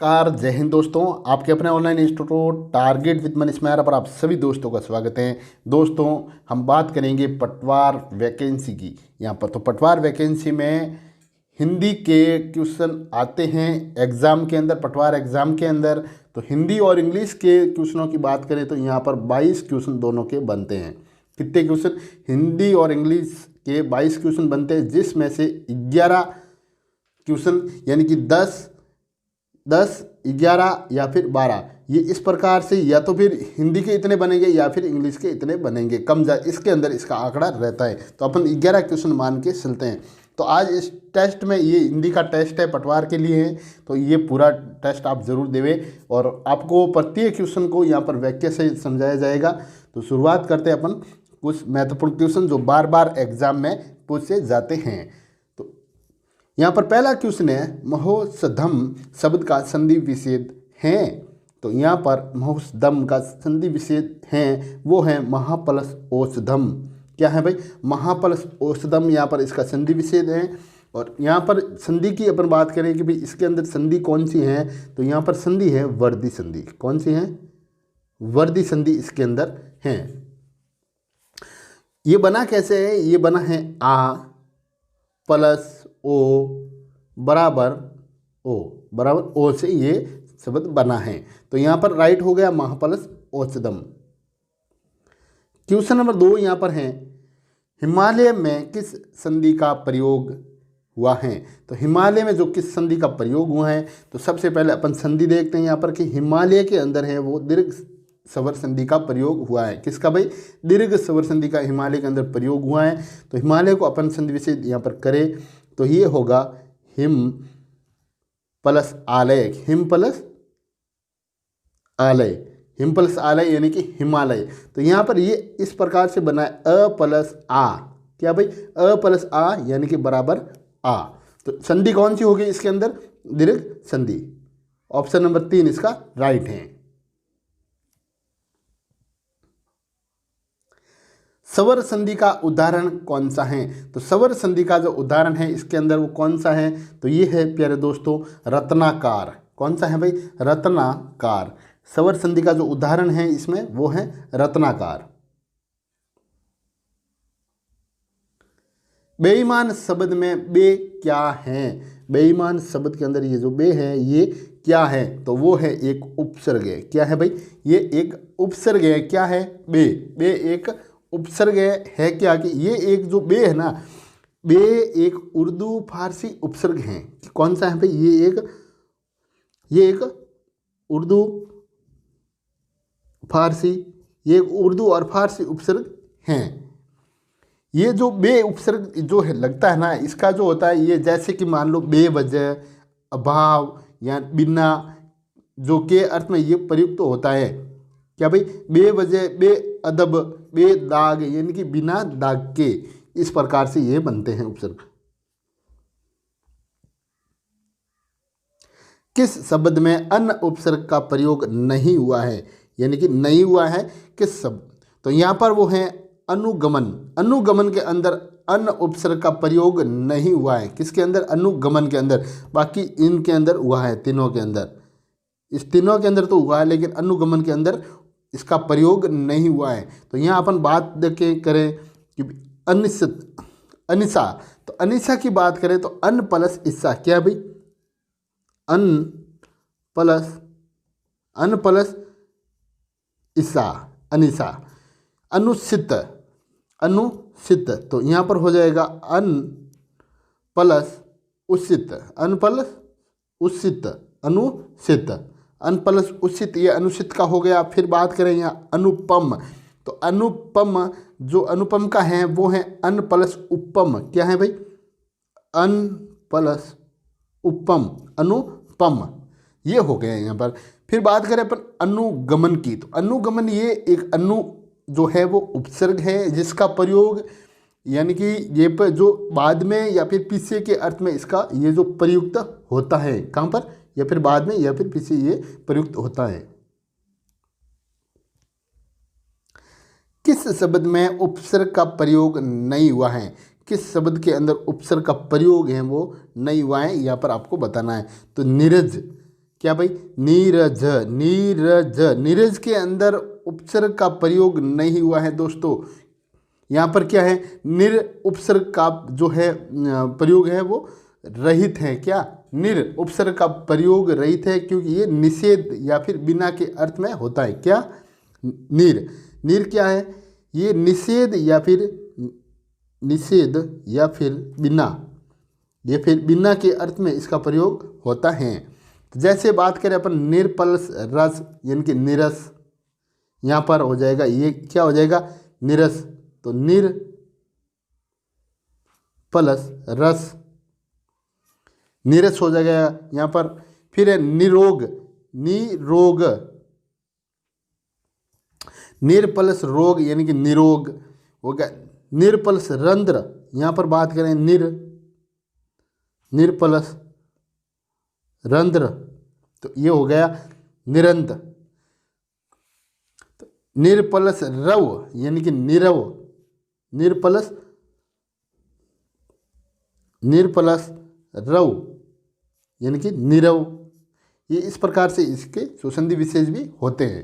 Car जय हिंद दोस्तों, आपके अपने online institute target with Manish Mehra पर आप सभी दोस्तों का स्वागत है। दोस्तों, हम बात करेंगे पटवार वैकेंसी की। यहाँ पर तो पटवार वैकेंसी में हिंदी के क्वेश्चन आते हैं एग्ज़ाम के अंदर, पटवार एग्ज़ाम के अंदर। तो हिंदी और इंग्लिश के क्वेश्चनों की बात करें तो यहाँ पर 22 क्वेश्चन दोनों के बनते हैं। कितने क्वेश्चन? हिंदी और इंग्लिश के 22 क्वेश्चन बनते हैं, जिसमें से 11 क्वेश्चन यानी कि 10, 11 या फिर 12, ये इस प्रकार से या तो फिर हिंदी के इतने बनेंगे या फिर इंग्लिश के इतने बनेंगे, कम जा इसके अंदर इसका आंकड़ा रहता है। तो अपन 11 क्वेश्चन मान के चलते हैं। तो आज इस टेस्ट में ये हिंदी का टेस्ट है, पटवार के लिए है, तो ये पूरा टेस्ट आप ज़रूर देवें और आपको प्रत्येक क्वेश्चन को यहाँ पर वाक्य से समझाया जाएगा। तो शुरुआत करते हैं अपन कुछ महत्वपूर्ण क्वेश्चन जो बार बार एग्जाम में पूछे जाते हैं। तो यहाँ पर पहला क्वेश्चन है, महोषधम शब्द का संधि विच्छेद है। तो यहाँ पर महोषधम का संधि विच्छेद है वो है महाप्लस औषधम। क्या है भाई? महाप्लस औषधम, यहाँ पर इसका संधि विच्छेद है। और यहाँ पर संधि की अपन बात करें कि भाई इसके अंदर संधि कौन सी है, तो यहाँ पर संधि है वर्दी संधि। कौन सी है? वर्दी संधि इसके अंदर है। ये बना कैसे है? ये बना है आ प्लस ओ बराबर ओ से ये शब्द बना है। तो यहाँ पर राइट हो गया महाप्लस औषधम। क्वेश्चन नंबर 2 यहाँ पर है, हिमालय में किस संधि का प्रयोग हुआ है। तो हिमालय में जो किस संधि का प्रयोग हुआ है, तो सबसे पहले अपन संधि देखते हैं यहाँ पर कि हिमालय के अंदर है वो दीर्घ स्वर संधि का प्रयोग हुआ है। किसका भाई? दीर्घ स्वर संधि का हिमालय के अंदर प्रयोग हुआ है। तो हिमालय को अपन संधि विच्छेद यहाँ पर करें तो ये होगा हिम प्लस आलय। हिम प्लस आलय, हिम प्लस आलय यानी कि हिमालय। तो यहाँ पर ये इस प्रकार से बना है अ प्लस आ। क्या भाई? अ प्लस आ यानी कि बराबर आ। तो संधि कौन सी होगी इसके अंदर? दीर्घ संधि। ऑप्शन नंबर 3 इसका राइट है। स्वर संधि का उदाहरण कौन सा है? तो स्वर संधि का जो उदाहरण है इसके अंदर वो कौन सा है, तो ये है प्यारे दोस्तों रत्नाकार। कौन सा है भाई? रत्नाकार। स्वर संधि का जो उदाहरण है इसमें वो है रत्नाकार। बेईमान शब्द में बे क्या है? बेईमान शब्द के अंदर ये जो बे है ये क्या है, तो वो है एक उपसर्ग है। क्या है भाई? ये एक उपसर्ग है। क्या है? बे। बे एक उपसर्ग है। क्या कि ये एक जो बे है ना, बे एक उर्दू फारसी उपसर्ग है। कौन सा है भाई? ये एक उर्दू फारसी, ये एक उर्दू और फारसी उपसर्ग हैं। ये जो बे उपसर्ग जो है लगता है ना, इसका जो होता है ये जैसे कि मान लो बेवजह, अभाव या बिना, जो के अर्थ में ये प्रयुक्त तो होता है। क्या भाई? बेवजह, बेअदब, बेदाग यानी कि बिना दाग के, इस प्रकार से ये बनते हैं उपसर्ग। किस शब्द में अन्य उपसर्ग का प्रयोग नहीं हुआ है, यानी कि नहीं हुआ है किस शब्द? तो यहाँ पर वो है अनुगमन। अनुगमन के अंदर अन्य उपसर्ग का प्रयोग नहीं हुआ है। किसके अंदर? अनुगमन के अंदर। बाकी इनके अंदर हुआ है, तीनों के अंदर, इस तीनों के अंदर तो हुआ है, लेकिन अनुगमन के अंदर इसका प्रयोग नहीं हुआ है। तो यहाँ अपन बात करें कि अनिशा, तो अनिशा की बात करें तो अन प्लस ईसा। क्या है भाई? अन प्लस ईसा, अनिशा। अनुसित, तो यहाँ पर हो जाएगा अन प्लस उसित, अन प्लस उसित, अनुसित, अन प्लस उसित, ये अनुसित का हो गया। फिर बात करें यहाँ अनुपम, तो अनुपम जो अनुपम का है वो है अन प्लस उपम। क्या है भाई? अन प्लस उपम, अनुपम, ये हो गया यहाँ पर। फिर बात करें अपन अनुगमन की, तो अनुगमन ये एक अनु जो है वो उपसर्ग है जिसका प्रयोग यानी कि ये पर जो बाद में या फिर पीछे के अर्थ में इसका ये जो प्रयुक्त होता है, कहाँ पर? या फिर बाद में या फिर पीछे ये प्रयुक्त होता है। किस शब्द में उपसर्ग का प्रयोग नहीं हुआ है? किस शब्द के अंदर उपसर्ग का प्रयोग है वो नहीं हुआ है, यहाँ पर आपको बताना है। तो नीरज क्या भाई, नीरज। नीरज, नीरज के अंदर उपसर्ग का प्रयोग नहीं हुआ है दोस्तों। यहाँ पर क्या है, निर उपसर्ग का जो है प्रयोग है वो रहित है। क्या, निर उपसर्ग का प्रयोग रहित है, क्योंकि ये निषेध या फिर बिना के अर्थ में होता है। क्या, नीर। नीर क्या है, ये निषेध या फिर बिना, ये फिर बिना के अर्थ में इसका प्रयोग होता है। तो जैसे बात करें अपन निरपलस रस यानी कि निरस, यहाँ पर हो जाएगा, ये क्या हो जाएगा, निरस। तो निर प्लस रस, नीरस हो जाएगा यहाँ पर। फिर है निरोग, निरोग, निर प्लस रोग यानी कि निरोग हो गया। निर प्लस रंध्र, यहाँ पर बात करें निर प्लस रंध्र, तो ये हो गया निरंत। निर प्लस रव यानी कि निरव, निर प्लस रव यानी कि निरव। ये इस प्रकार से इसके सुसंधि विशेष भी होते हैं।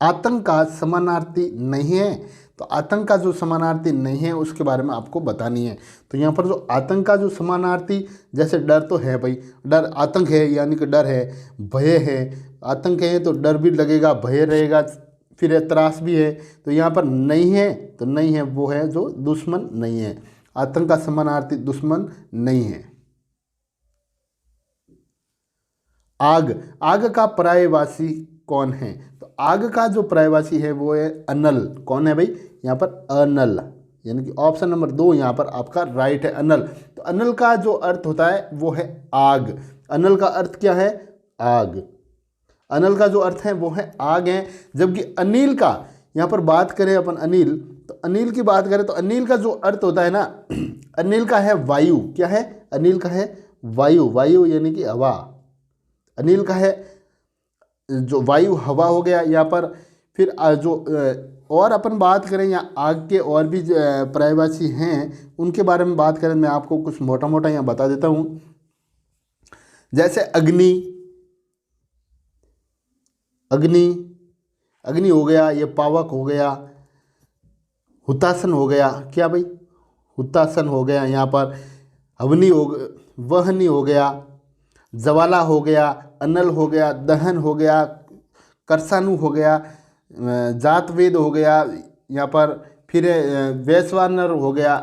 आतंक का समानार्थी नहीं है, तो आतंक का जो समानार्थी नहीं है उसके बारे में आपको बतानी है। तो यहाँ पर जो आतंक का जो समानार्थी, जैसे डर तो है भाई, डर आतंक है यानी कि डर है, भय है, आतंक है तो डर भी लगेगा, भय रहेगा, फिर है त्रास भी है। तो यहाँ पर नहीं है, तो नहीं है वो है जो दुश्मन नहीं है। आतंक का समानार्थी दुश्मन नहीं है। आग, आग का पर्यायवाची कौन है, तो आग का जो पर्यायवाची है वो है अनल। कौन है भाई, यहाँ पर अनल, यानी कि ऑप्शन नंबर 2 यहाँ पर आपका राइट है, अनल। तो अनल का जो अर्थ होता है वो है आग। अनल का अर्थ क्या है, आग। अनल का जो अर्थ है वो है आग है। जबकि अनिल का यहाँ पर बात करें अपन, अनिल, तो अनिल की बात करें तो अनिल का जो अर्थ होता है ना, अनिल का है वायु। क्या है, अनिल का है वायु, वायु यानी कि हवा। अनिल का है जो वायु, हवा हो गया यहाँ पर। फिर जो और अपन बात करें यहाँ आग के और भी पर्यायवाची हैं, उनके बारे में बात करें, मैं आपको कुछ मोटा मोटा यहाँ बता देता हूँ। जैसे अग्नि, अग्नि, अग्नि हो गया, ये पावक हो गया, हुतासन हो गया। क्या भाई, हुतासन हो गया यहाँ पर। हवनी हो, वहनी हो गया, ज्वाला हो गया, अनल हो गया, दहन हो गया, करसानु हो गया, जातवेद हो गया यहाँ पर। फिर वैश्वानर हो गया,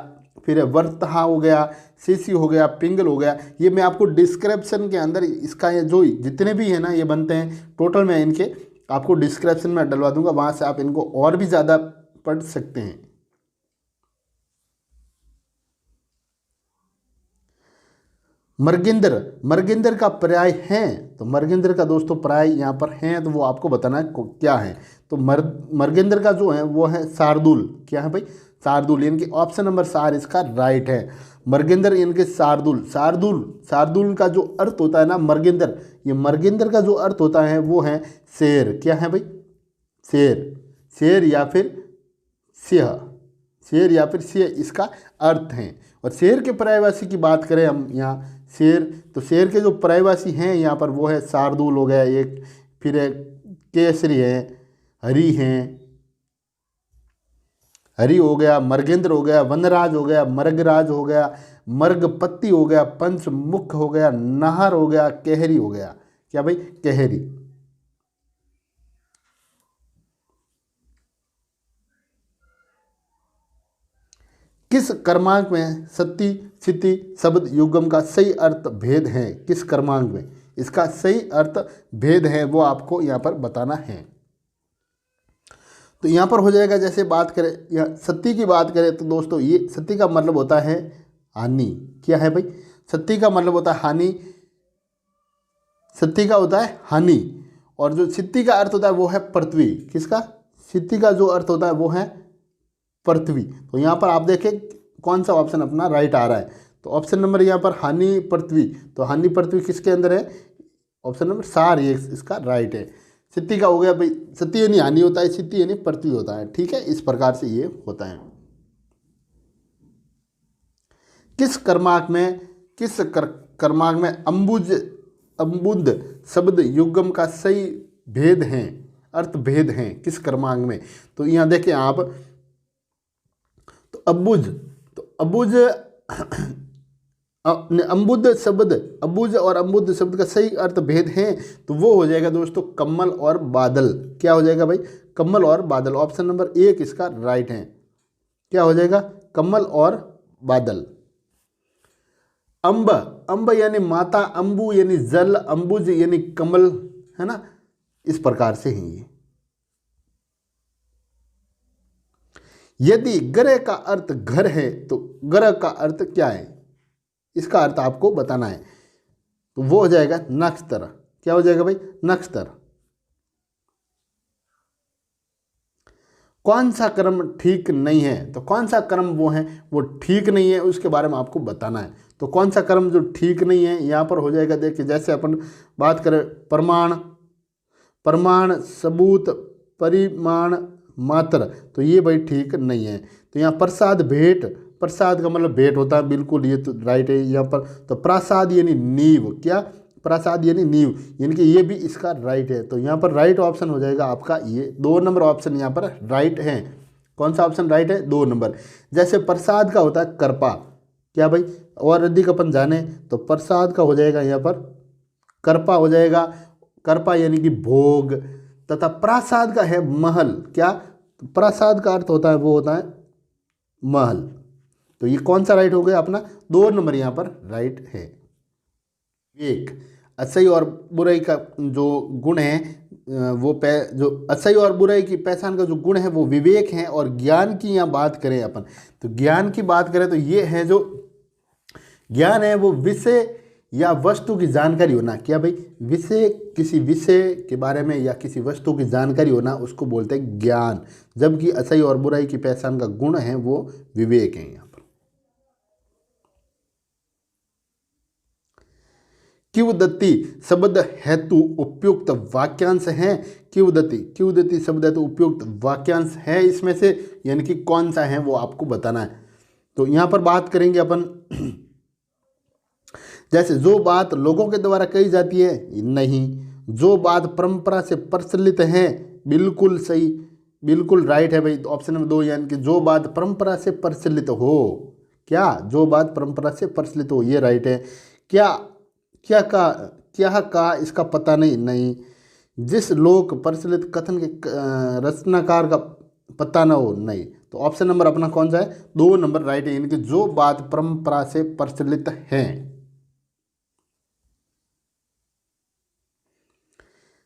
फिर वर्तहा हो गया, सीसी हो गया, पिंगल हो गया। ये मैं आपको डिस्क्रिप्शन के अंदर इसका ये जो जितने भी है ना ये बनते हैं टोटल, मैं इनके आपको डिस्क्रिप्शन में डलवा दूंगा, वहाँ से आप इनको और भी ज़्यादा पढ़ सकते हैं। मर्गिंदर, मर्गिंदर का पर्याय है, तो मर्गिंदर का दोस्तों पर्याय यहाँ पर है, तो वो आपको बताना है क्या है। तो मर्गिंदर का जो है वो है शार्दुल। क्या है भाई, शार्दुल, यानी कि ऑप्शन नंबर 4 इसका राइट है। मर्गिंदर यानी कि शार्दुल, शार्दुल, शार्दुल का जो अर्थ होता है ना मर्गिंदर, ये मर्गिंदर का जो अर्थ होता है वो है शेर। क्या है भाई, शेर, शेर या फिर सिंह, शेर या फिर सिंह इसका अर्थ है। और शेर के पर्यायवाची की बात करें हम यहाँ, शेर, तो शेर के जो पर्यायवाची हैं यहाँ पर वो है शार्दुल हो गया एक, फिर है केसरी है, हरि हैं, हरि हो गया, मर्गेंद्र हो गया, वनराज हो गया, मर्गराज हो गया, मर्गपत्ति हो गया, पंचमुख हो गया, नाहर हो गया, केहरी हो गया। क्या भाई, केहरी। किस क्रमांक में सती स्थिति शब्द युग्म का सही अर्थ भेद है, किस क्रमांक में इसका सही अर्थ भेद है वो आपको यहाँ पर बताना है। तो यहाँ पर हो जाएगा, जैसे बात करें यहाँ सती की बात करें तो दोस्तों ये सती का मतलब होता है हानि। क्या है भाई, सती का मतलब होता है हानि, सती का होता है हानि। और जो सिद्धि का अर्थ होता है वो है पृथ्वी। किसका, सिद्धि का जो अर्थ होता है वो है पृथ्वी। तो यहाँ पर आप देखें कौन सा ऑप्शन अपना राइट आ रहा है, तो ऑप्शन नंबर यहाँ पर हानि पृथ्वी, तो हानि पृथ्वी किसके अंदर है, ऑप्शन नंबर 4 ये इसका राइट है। सिद्धि का हो गया भाई, सती यानी हानि होता है, सिद्धि यानी पृथ्वी होता है। ठीक है, इस प्रकार से ये होता है। कर्मांक में अम्बुद शब्द युग्म का सही भेद हैं, अर्थ भेद हैं किस कर्मांक में। तो यहाँ देखें आप, तो अबुज अबुज और अम्बुद शब्द का सही अर्थ भेद हैं, तो वो हो जाएगा दोस्तों कम्मल और बादल। क्या हो जाएगा भाई? कम्मल और बादल। ऑप्शन नंबर 1 इसका राइट है। क्या हो जाएगा? कम्मल और बादल। अंब यानी माता, अंबु यानी जल, अंबुज यानी कमल, है ना, इस प्रकार से है ये। यदि ग्रह का अर्थ घर है तो ग्रह का अर्थ क्या है, इसका अर्थ आपको बताना है। तो वो हो जाएगा नक्षत्र। क्या हो जाएगा भाई? नक्षत्र। कौन सा कर्म ठीक नहीं है, तो कौन सा कर्म वो है वो ठीक नहीं है, उसके बारे में आपको बताना है। तो कौन सा कर्म जो ठीक नहीं है, यहाँ पर हो जाएगा, देखिए जैसे अपन बात करें प्रमाण, सबूत, परिमाण, मात्र, तो ये भाई ठीक नहीं है। तो यहाँ प्रसाद, भेंट, प्रसाद का मतलब भेंट होता है, बिल्कुल ये तो राइट है यहाँ पर। तो प्रसाद यानी नींव, क्या? प्रसाद यानी नींव, यानी कि ये भी इसका राइट है। तो यहाँ पर राइट ऑप्शन हो जाएगा आपका ये 2 नंबर ऑप्शन यहाँ पर राइट है। कौन सा ऑप्शन राइट है? 2 नंबर। जैसे प्रसाद का होता है करपा, क्या भाई? और अधिक अपन जाने तो प्रसाद का हो जाएगा यहाँ पर करपा हो जाएगा। करपा यानी कि भोग। तथा प्रसाद का है महल। क्या? प्रसाद का अर्थ होता है वो होता है महल। तो ये कौन सा राइट हो गया अपना? 2 नंबर यहाँ पर राइट है। विवेक, अच्छाई और बुराई का जो गुण है जो अच्छाई और बुराई की पहचान का जो गुण है वो विवेक है। और ज्ञान की यहाँ बात करें अपन, तो ज्ञान की बात करें तो ये है जो ज्ञान है वो विषय या वस्तु की जानकारी होना। क्या भाई? विषय, किसी विषय के बारे में या किसी वस्तु की जानकारी होना, उसको बोलते हैं ज्ञान। जबकि अच्छाई और बुराई की पहचान का गुण है वो विवेक है। यहाँ पर किंवदंती शब्द हेतु उपयुक्त वाक्यांश है। किंवदंती शब्द हेतु उपयुक्त वाक्यांश है इसमें से, यानी कि कौन सा है वो आपको बताना है। तो यहाँ पर बात करेंगे अपन जैसे जो बात लोगों के द्वारा कही जाती है, नहीं। जो बात परंपरा से प्रचलित है, बिल्कुल सही, बिल्कुल राइट है भाई। तो ऑप्शन नंबर 2 यानी कि जो बात परंपरा से प्रचलित हो। क्या? जो बात परंपरा से प्रचलित हो, ये राइट है। क्या का इसका पता नहीं। जिस लोक प्रचलित कथन के रचनाकार का पता ना हो, नहीं। तो ऑप्शन नंबर अपना कौन सा है? 2 नंबर राइट है, यानी कि जो बात परंपरा से प्रचलित है।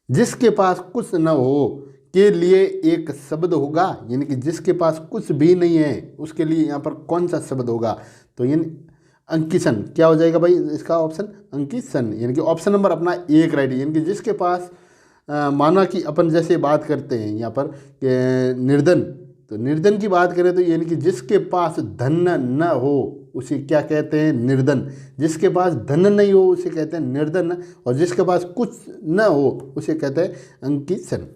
जिसके पास कुछ न हो के लिए एक शब्द होगा, यानी कि जिसके पास कुछ भी नहीं है उसके लिए यहाँ पर कौन सा शब्द होगा? तो यानी अंकिसन। क्या हो जाएगा भाई इसका ऑप्शन? अंकिसन, यानी कि ऑप्शन नंबर अपना 1 राइट है। यानी कि जिसके पास माना कि अपन जैसे बात करते हैं यहाँ पर निर्धन, तो निर्धन की बात करें तो यानी कि जिसके पास धन न हो उसे क्या कहते हैं? निर्धन। जिसके पास धन नहीं हो उसे कहते हैं निर्धन, और जिसके पास कुछ न हो उसे कहते हैं अंकिसन।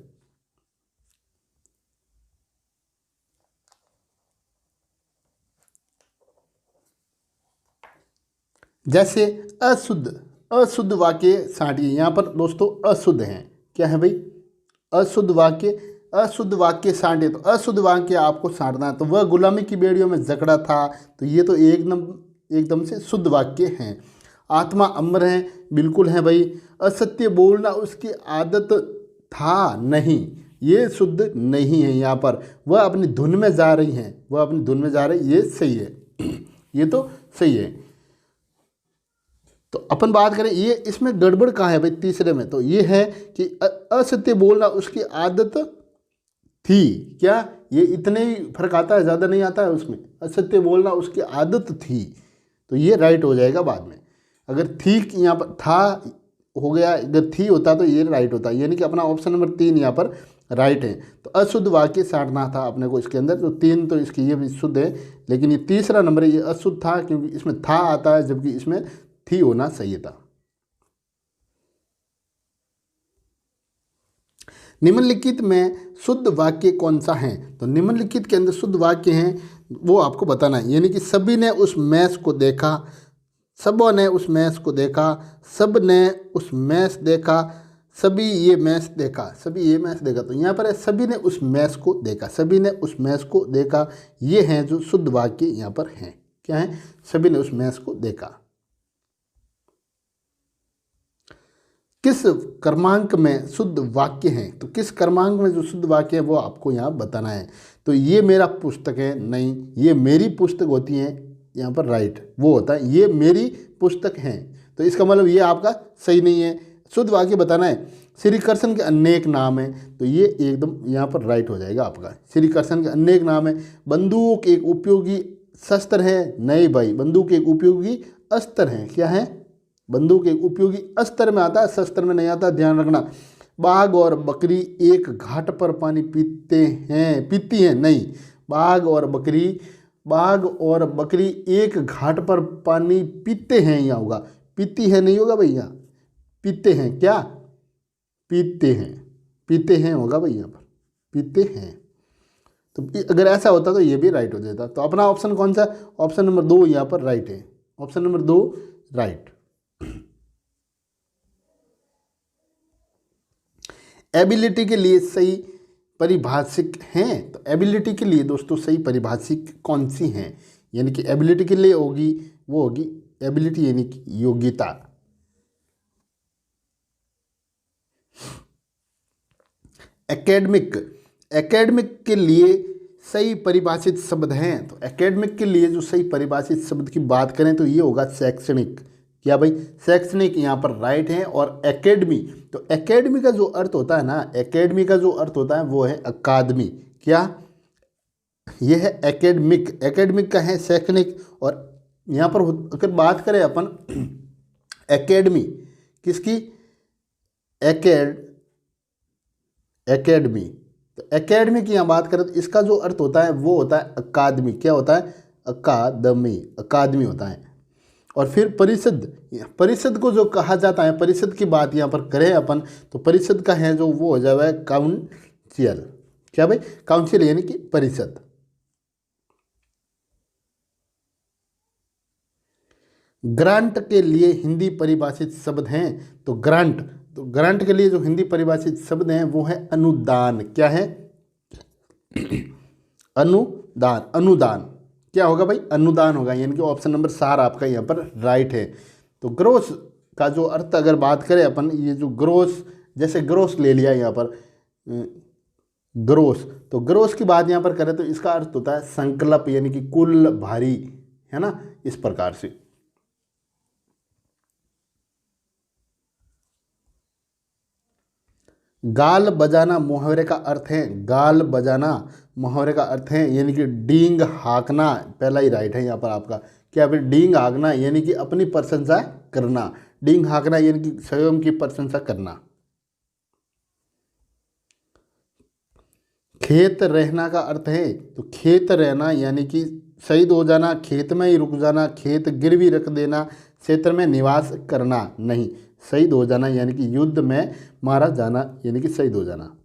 जैसे अशुद्ध वाक्य साटिए। यहाँ पर दोस्तों अशुद्ध हैं। क्या है भाई? अशुद्ध वाक्य साटे। तो अशुद्ध वाक्य आपको साटना है। तो वह गुलामी की बेड़ियों में जकड़ा था, तो ये तो एकदम से शुद्ध वाक्य हैं। आत्मा अमर है, बिल्कुल है भाई। असत्य बोलना उसकी आदत था, नहीं, ये शुद्ध नहीं है। यहाँ पर वह अपनी धुन में जा रही हैं, ये सही है। ये तो सही है। तो अपन बात करें ये इसमें गड़बड़ कहाँ है भाई? तीसरे में तो ये है कि असत्य बोलना उसकी आदत थी। क्या? ये इतने ही फर्क आता है, ज़्यादा नहीं आता है उसमें। असत्य बोलना उसकी आदत थी, तो ये राइट हो जाएगा बाद में। अगर थी यहाँ पर था हो गया, अगर थी होता तो ये राइट होता, यानी कि अपना ऑप्शन नंबर 3 यहाँ पर राइट है। तो अशुद्ध वाक्य साटना था अपने को इसके अंदर। तो 3 तो इसकी ये भी शुद्ध है, लेकिन ये तीसरा नंबर ये अशुद्ध था, क्योंकि इसमें था आता है जबकि इसमें थी होना सही था। निम्नलिखित में शुद्ध वाक्य कौन सा है? तो निम्नलिखित के अंदर शुद्ध वाक्य हैं वो आपको बताना है। यानी कि सभी ने उस मैच को देखा, सबों ने उस मैच को देखा, सब ने उस मैच देखा, सभी ये मैच देखा, सभी ये मैच देखा। तो यहाँ पर है सभी ने उस मैच को देखा, सभी ने उस मैच को देखा। ये हैं जो शुद्ध वाक्य यहाँ पर हैं। क्या है? सभी ने उस मैच को देखा। किस क्रमांक में शुद्ध वाक्य हैं? तो किस क्रमांक में जो शुद्ध वाक्य है वो आपको यहाँ बताना है। तो ये मेरा पुस्तक है, नहीं, ये मेरी पुस्तक होती है, यहाँ पर राइट वो होता है ये मेरी पुस्तक है। तो इसका मतलब ये आपका सही नहीं है। शुद्ध वाक्य बताना है। श्री कृष्ण के अनेक नाम हैं, तो ये एकदम यहाँ पर राइट हो जाएगा आपका। श्री कृष्ण के अनेक नाम है। बंदूक एक उपयोगी शस्त्र है, नहीं भाई, बंदूक एक उपयोगी अस्त्र है। क्या है? बंदूक एक उपयोगी अस्त्र में आता है, शस्त्र में नहीं आता, ध्यान रखना। बाघ और बकरी एक घाट पर पानी पीती हैं, नहीं, बाघ और बकरी एक घाट पर पानी पीते हैं, यहाँ होगा पीती है, नहीं होगा भैया, पीते हैं। क्या? पीते हैं होगा भाई, यहाँ पर पीते हैं। तो अगर ऐसा होता तो ये भी राइट हो जाता। तो अपना ऑप्शन कौन सा? ऑप्शन नंबर 2 यहाँ पर राइट है। Option number 2 right. एबिलिटी के लिए सही परिभाषिक हैं। तो एबिलिटी के लिए दोस्तों सही परिभाषिक कौन सी हैं? यानी कि एबिलिटी के लिए होगी, वो होगी एबिलिटी यानी कि योग्यता। एकेडमिक के लिए सही परिभाषित शब्द हैं। तो एकेडमिक के लिए जो सही परिभाषित शब्द की बात करें तो ये होगा शैक्षणिक। क्या भाई? शैक्षणिक यहाँ पर राइट है। और एकेडमी, तो एकेडमी का जो अर्थ होता है ना, एकेडमी का जो अर्थ होता है वो है अकादमी। क्या? ये है एकेडमिक। एकेडमिक का है शैक्षणिक। और यहाँ पर अगर बात करें अपन एकेडमी किसकी? एकेडमी। तो एकेडमी की यहाँ बात करें तो इसका जो अर्थ होता है वो होता है अकादमी। क्या होता है? अकादमी होता है। और फिर परिषद को जो कहा जाता है, परिषद की बात यहाँ पर करें अपन तो परिषद का है जो वो हो जाएगा काउंसिल। क्या भाई? काउंसिल यानी कि परिषद। ग्रांट के लिए हिंदी परिभाषित शब्द हैं। तो ग्रांट के लिए जो हिंदी परिभाषित शब्द हैं वो है अनुदान। क्या है? अनुदान। क्या होगा भाई? अनुदान होगा। यानी कि ऑप्शन नंबर 4 आपका यहाँ पर राइट है। तो ग्रोस का जो अर्थ अगर बात करें अपन, ये जो ग्रोस, जैसे ग्रोस ले लिया यहाँ पर ग्रोस, तो ग्रोस की बात यहाँ पर करें तो इसका अर्थ होता है संकल्प यानी कि कुल, भारी, है ना, इस प्रकार से। गाल बजाना मुहावरे का अर्थ है। गाल बजाना मुहावरे का अर्थ है यानी कि डींग हाँकना। पहला ही राइट है यहाँ पर आपका। क्या फिर? डींग हाँकना यानी कि अपनी प्रशंसा करना। डींग हाँकना यानी कि स्वयं की प्रशंसा करना। खेत रहना का अर्थ है। तो खेत रहना यानी कि शहीद हो जाना, खेत में ही रुक जाना, खेत गिरवी रख देना, क्षेत्र में निवास करना, नहीं, शहीद हो जाना यानी कि युद्ध में मारा जाना यानी कि शहीद हो जाना।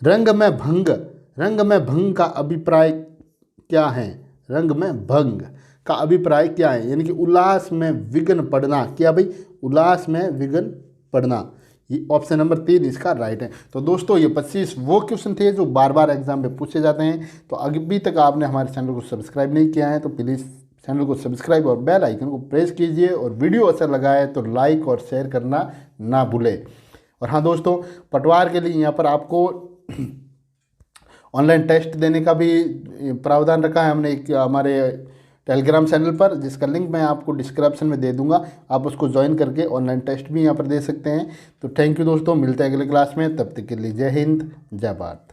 रंग में भंग का अभिप्राय क्या है? रंग में भंग का अभिप्राय क्या है? यानी कि उल्लास में विघ्न पड़ना। क्या भाई? उल्लास में विघ्न पड़ना। ये ऑप्शन नंबर 3 इसका राइट है। तो दोस्तों ये 25 वो क्वेश्चन थे जो बार बार एग्जाम में पूछे जाते हैं। तो अभी तक आपने हमारे चैनल को सब्सक्राइब नहीं किया है तो प्लीज़ चैनल को सब्सक्राइब और बेल आइकन को प्रेस कीजिए। और वीडियो अच्छा लगा है तो लाइक और शेयर करना ना भूलें। और हाँ दोस्तों, पटवार के लिए यहाँ पर आपको ऑनलाइन टेस्ट देने का भी प्रावधान रखा है हमने एक हमारे टेलीग्राम चैनल पर, जिसका लिंक मैं आपको डिस्क्रिप्शन में दे दूंगा। आप उसको ज्वाइन करके ऑनलाइन टेस्ट भी यहाँ पर दे सकते हैं। तो थैंक यू दोस्तों, मिलते हैं अगले क्लास में। तब तक के लिए जय हिंद, जय भारत।